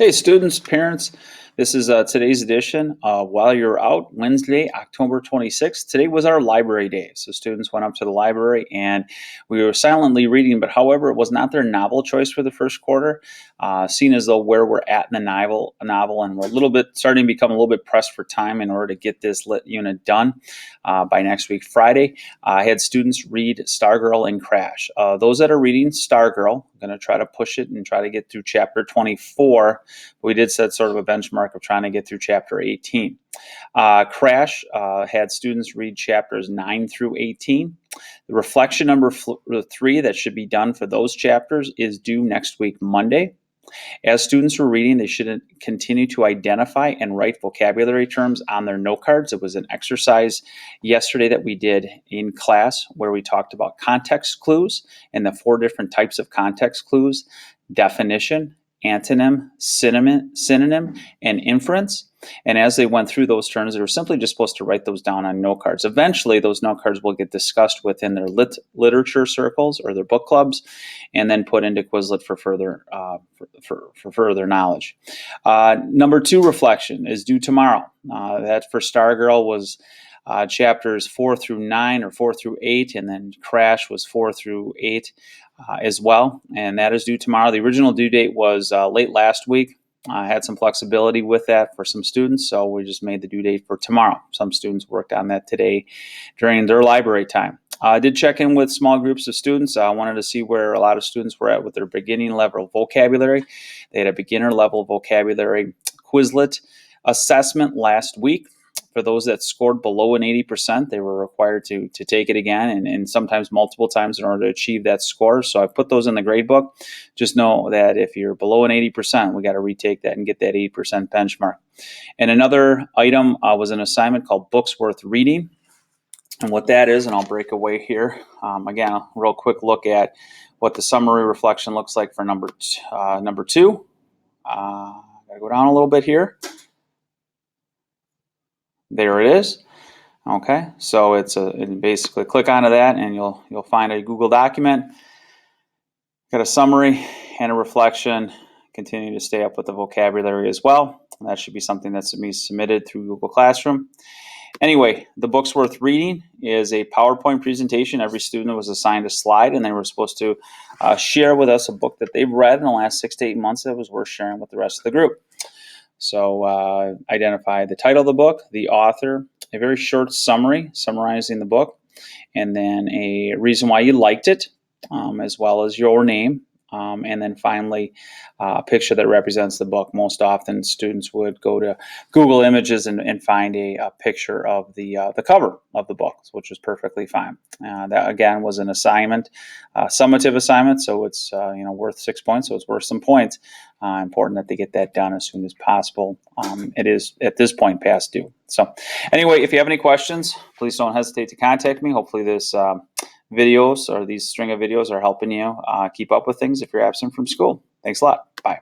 Hey, students, parents, this is today's edition of While You're Out, Wednesday, October 26th. Today was our library day. So students went up to the library and we were silently reading, but however, it was not their novel choice for the first quarter, seen as though where we're at in the novel and we're a little bit starting to become a little bit pressed for time in order to get this lit unit done by next week, Friday. I had students read Stargirl and Crash. Those that are reading Stargirl, I'm going to try to push it and try to get through chapter 24. We did set sort of a benchmark of trying to get through chapter 18. Crash had students read chapters 9 through 18. The reflection number 3 that should be done for those chapters is due next week, Monday. As students were reading, they should continue to identify and write vocabulary terms on their note cards. It was an exercise yesterday that we did in class where we talked about context clues and the 4 different types of context clues: definition, antonym, synonym, and inference. And as they went through those terms, they were simply just supposed to write those down on note cards. Eventually, those note cards will get discussed within their literature circles or their book clubs, and then put into Quizlet for further further knowledge. Number 2 reflection is due tomorrow. That for Stargirl was chapters 4 through 9 or 4 through 8, and then Crash was 4 through 8 as well, and that is due tomorrow. The original due date was late last week. I had some flexibility with that for some students, so we just made the due date for tomorrow. Some students worked on that today during their library time. I did check in with small groups of students. I wanted to see where a lot of students were at with their beginning level vocabulary. They had a beginner level vocabulary Quizlet assessment last week. For those that scored below an 80%, they were required to take it again and sometimes multiple times in order to achieve that score. So I put those in the grade book. Just know that if you're below an 80%, we got to retake that and get that 80% benchmark. And another item was an assignment called Books Worth Reading. And what that is, and I'll break away here. Again, a real quick look at what the summary reflection looks like for number 2. Got to go down a little bit here. There it is. Okay, so it's basically click onto that and you'll find a Google document. Got a summary and a reflection. Continue to stay up with the vocabulary as well. And that should be something that's submitted through Google Classroom. Anyway, the Books Worth Reading is a PowerPoint presentation. Every student was assigned a slide, and they were supposed to share with us a book that they've read in the last 6 to 8 months that was worth sharing with the rest of the group. So identify the title of the book, the author, a very short summary summarizing the book, and then a reason why you liked it, as well as your name, and then finally a picture that represents the book. Most often students would go to Google Images and find a picture of the cover of the book, which was perfectly fine. That again was an assignment, summative assignment, so it's worth 6 points, so it's worth some points. Important that they get that done as soon as possible. It is at this point past due. So anyway, if you have any questions, please don't hesitate to contact me. Hopefully this videos or these string of videos are helping you keep up with things if you're absent from school. Thanks a lot. Bye.